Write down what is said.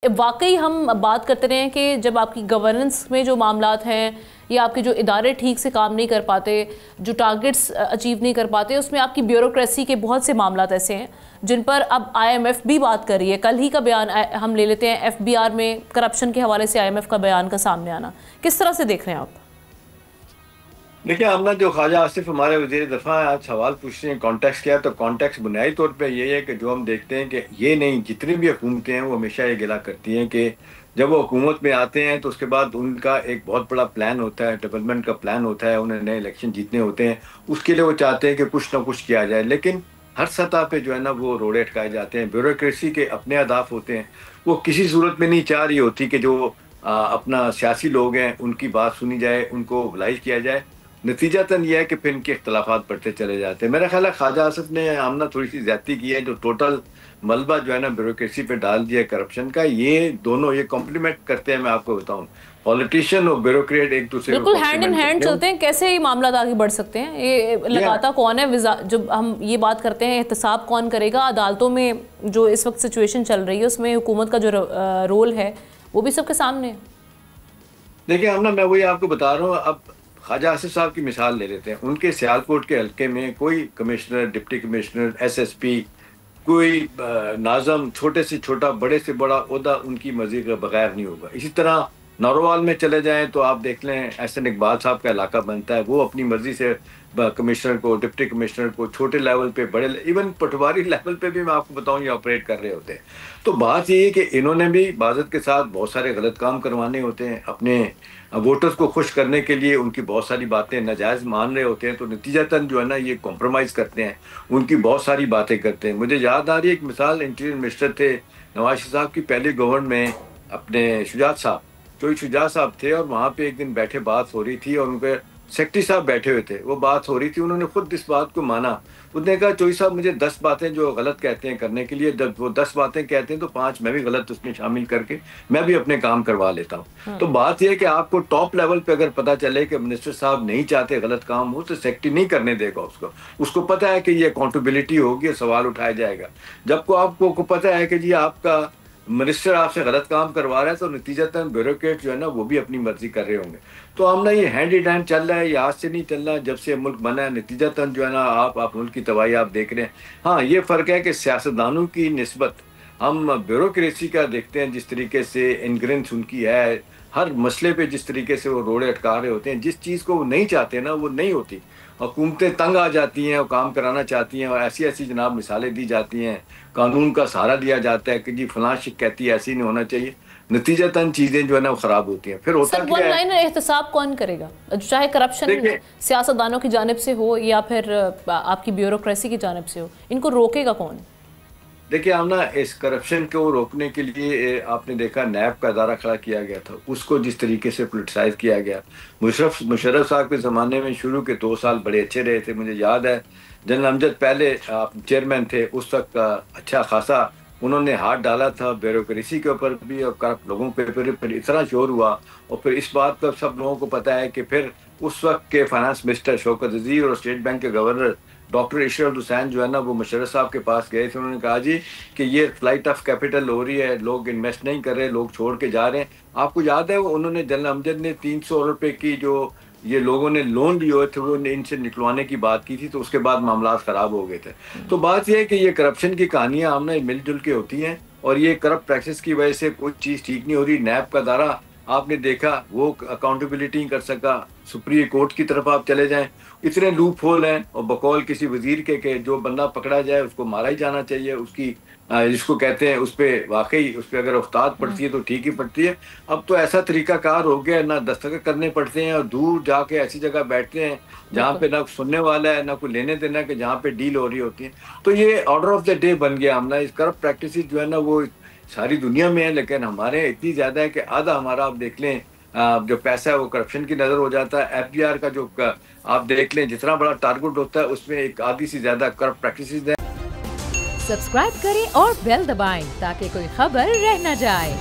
واقعی ہم بات کرتے رہے ہیں کہ جب آپ کی گورننس میں جو معاملات ہیں یا آپ کے جو ادارے ٹھیک سے کام نہیں کر پاتے، جو ٹارگٹس اچیو نہیں کر پاتے، اس میں آپ کی بیوروکریسی کے بہت سے معاملات ایسے ہیں جن پر اب آئی ایم ایف بھی بات کر رہی ہے۔ کل ہی کا بیان ہم لے لیتے ہیں، ایف بی آر میں کرپشن کے حوالے سے آئی ایم ایف کا بیان کا سامنے آنا، کس طرح سے دیکھ رہے ہیں آپ؟ دیکھیں آمنہ، جو خواجہ آصف ہمارے وزیر دفاع ہیں، آج سوال پوچھ رہے ہیں کانٹیکس کیا ہے، تو کانٹیکس بنیادی طور پہ یہ ہے کہ جو ہم دیکھتے ہیں کہ یہ نہیں، جتنی بھی حکومتیں ہیں وہ ہمیشہ یہ گلا کرتی ہیں کہ جب وہ حکومت میں آتے ہیں تو اس کے بعد ان کا ایک بہت بڑا پلان ہوتا ہے، ڈیولپمنٹ کا پلان ہوتا ہے، انہیں نئے الیکشن جیتنے ہوتے ہیں، اس کے لیے وہ چاہتے ہیں کہ کچھ نہ کچھ کیا جائے، لیکن ہر سطح پہ جو ہے نا وہ روڑے اٹکائے جاتے ہیں۔ بیوروکریسی کے اپنے اہداف ہوتے ہیں، وہ کسی صورت میں نہیں چاہ رہی ہوتی کہ جو اپنا سیاسی لوگ ہیں ان کی بات سنی جائے، ان کو oblige کیا جائے۔ نتیجتاً یہ ہے کہ پھر ان کے اختلافات بڑھتے چلے جاتے ہیں۔ میرا خیال ہے خواجہ آصف نے آمنہ تھوڑی سی زیادتی کی ہے، جو ٹوٹل ملبہ جو ہے نا بیوروکریسی پہ ڈال دیا کرپشن کا۔ یہ دونوں یہ کمپلیمنٹ کرتے ہیں، میں آپ کو بتاؤں، پولیٹیشین اور بیوروکریٹ ایک دوسرے کو بالکل ہینڈ ان ہینڈ چلتے ہیں۔ کیسے یہ معاملات آگے بڑھ سکتے ہیں؟ یہ لگاتا کون ہے؟ جب ہم یہ بات کرتے ہیں احتساب کون کرے گا؟ عدالتوں میں جو اس وقت سچویشن چل رہی ہے اس میں حکومت کا جو رول ہے وہ بھی سب کے سامنے ہے۔ دیکھیں آمنہ، میں وہی آپ کو بتا رہا ہوں۔ اب خواجہ آصف صاحب کی مثال لے لیتے ہیں۔ ان کے سیالکوٹ کے حلقے میں کوئی commissioner, deputy commissioner, S S P, کوئی ناظم، چھوٹے سے چھوٹا، بڑے سے بڑا عہدہ ان کی مرضی کے بغیر نہیں ہوگا۔ اسی طرح نوروال میں چلے جائیں تو آپ دیکھ لیں، احسن اقبال صاحب کا علاقہ بنتا ہے، وہ اپنی مرضی سے کمشنر کو، ڈپٹی کمشنر کو، چھوٹے لیول پہ، بڑے ایون پٹواری لیول پہ بھی میں آپ کو بتاؤں یہ آپریٹ کر رہے ہوتے ہیں۔ تو بات یہ ہے کہ انہوں نے بھی باضابطہ کے ساتھ بہت سارے غلط کام کروانے ہوتے ہیں، اپنے ووٹرز کو خوش کرنے کے لیے ان کی بہت ساری باتیں ناجائز مان رہے ہوتے ہیں، تو نتیجتاً جو ہے نا یہ کمپرومائز کرتے ہیں، ان کی بہت ساری باتیں کرتے ہیں۔ مجھے یاد آ رہی ہے ایک مثال، انٹیریئر منسٹر تھے نواز شریف صاحب کی پہلی گورنمنٹ میں، اپنے شجاعت صاحب، چوئی شجاعت صاحب تھے، اور وہاں پہ ایک دن بیٹھے بات ہو رہی تھی اور ان کے سیکرٹری صاحب بیٹھے ہوئے تھے، وہ بات ہو رہی تھی، انہوں نے خود اس بات کو مانا۔ انہوں نے کہا چوئی صاحب مجھے 10 باتیں جو غلط کہتے ہیں کرنے کے لیے، جب وہ 10 باتیں کہتے ہیں تو 5 میں بھی غلط اس میں شامل کر کے میں بھی اپنے کام کروا لیتا ہوں۔ تو بات یہ ہے کہ آپ کو ٹاپ لیول پہ اگر پتہ چلے کہ منسٹر صاحب نہیں چاہتے غلط کام ہو تو سیکرٹری نہیں کرنے دے گا اس کو پتہ ہے کہ یہ اکاؤنٹیبلٹی ہوگی، سوال اٹھایا جائے گا۔ جب کو آپ کو پتہ ہے کہ جی آپ کا منسٹر آپ سے غلط کام کروا رہا ہے تو نتیجتاً بیوروکریٹ جو ہے نا وہ بھی اپنی مرضی کر رہے ہوں گے۔ تو آمنہ یہ ہینڈ ان ہینڈ چل رہا ہے، یہ آج سے نہیں چل رہا، جب سے ملک بنا ہے نتیجتاً جو ہے نا آپ ملک کی تباہی آپ دیکھ رہے ہیں۔ ہاں یہ فرق ہے کہ سیاستدانوں کی نسبت ہم بیوروکریسی کا دیکھتے ہیں، جس طریقے سے انگرنس ان کی ہے، ہر مسئلے پہ جس طریقے سے وہ روڑے اٹکا رہے ہوتے ہیں، جس چیز کو وہ نہیں چاہتے نا وہ نہیں ہوتی۔ حکومتیں تنگ آ جاتی ہیں اور کام کرانا چاہتی ہیں، اور ایسی ایسی جناب مثالیں دی جاتی ہیں، قانون کا سہارا دیا جاتا ہے کہ جی فلاں شک کہتی ہے ایسی نہیں ہونا چاہیے، نتیجتاً چیزیں جو ہے نا وہ خراب ہوتی ہیں۔ پھر ہوتا سر ون لائن احتساب کون کرے گا؟ چاہے کرپشن سیاستدانوں کی جانب سے ہو یا پھر آپ کی بیوروکریسی کی جانب سے ہو، ان کو روکے گا کون؟ دیکھیں آمنہ، اس کرپشن کو روکنے کے لیے آپ نے دیکھا نیب کا ادارہ کھڑا کیا گیا تھا، اس کو جس طریقے سے پولیٹیسائز کیا گیا۔ مشرف صاحب کے زمانے میں شروع کے 2 سال بڑے اچھے رہے تھے، مجھے یاد ہے جنرل امجد پہلے چیئرمین تھے، اس وقت اچھا خاصا انہوں نے ہاتھ ڈالا تھا بیوروکریسی کے اوپر بھی، اور کرپٹ لوگوں پہ پھر اتنا شور ہوا، اور پھر اس بات کا سب لوگوں کو پتہ ہے کہ پھر اس وقت کے فائنانس منسٹر شوکت عزیز اور اسٹیٹ بینک کے گورنر ڈاکٹر اشرف حسین جو ہے نا وہ مشرف صاحب کے پاس گئے تھے۔ انہوں نے کہا جی کہ یہ فلائٹ آف کیپٹل ہو رہی ہے، لوگ انویسٹ نہیں کر رہے، لوگ چھوڑ کے جا رہے ہیں۔ آپ کو یاد ہے انہوں نے جنرل امجد نے 300 روپے کی جو یہ لوگوں نے لون لیے ہوئے تھے وہ ان سے نکلوانے کی بات کی تھی، تو اس کے بعد معاملات خراب ہو گئے تھے۔ تو بات یہ ہے کہ یہ کرپشن کی کہانیاں آمنہ مل جل کے ہوتی ہیں، اور یہ کرپٹ پریکٹس کی وجہ سے کوئی چیز ٹھیک نہیں ہو رہی۔ نیب کا ادارہ آپ نے دیکھا وہ اکاؤنٹیبلٹی نہیں کر سکا، سپریم کورٹ کی طرف آپ چلے جائیں، اتنے لوپ ہول ہیں، اور بقول کسی وزیر کے کہ جو بندہ پکڑا جائے اس کو مارا ہی جانا چاہیے، اس کی جس کو کہتے ہیں اس پہ واقعی اس پہ اگر استاد پڑتی ہے تو ٹھیک ہی پڑتی ہے۔ اب تو ایسا طریقہ کار ہو گیا، نہ دستخط کرنے پڑتے ہیں، اور دور جا کے ایسی جگہ بیٹھتے ہیں جہاں پہ نہ سننے والا ہے، نہ کوئی لینے دینا، کہ جہاں پہ ڈیل ہو رہی ہوتی ہے۔ تو یہ آرڈر آف دا ڈے بن گیا آمنہ۔ اس کرپٹ پریکٹسز جو ہے نا وہ ساری دنیا میں ہے، لیکن ہمارے اتنی زیادہ ہے کہ آدھا ہمارا آپ دیکھ لیں جو پیسہ ہے وہ کرپشن کی نظر ہو جاتا ہے۔ ایف بی آر کا جو آپ دیکھ لیں جتنا بڑا ٹارگٹ ہوتا ہے اس میں ایک آدھی سے زیادہ کرپٹ پریکٹسز ہیں۔ سبسکرائب کریں اور بیل دبائیں تاکہ کوئی خبر رہ نہ جائے۔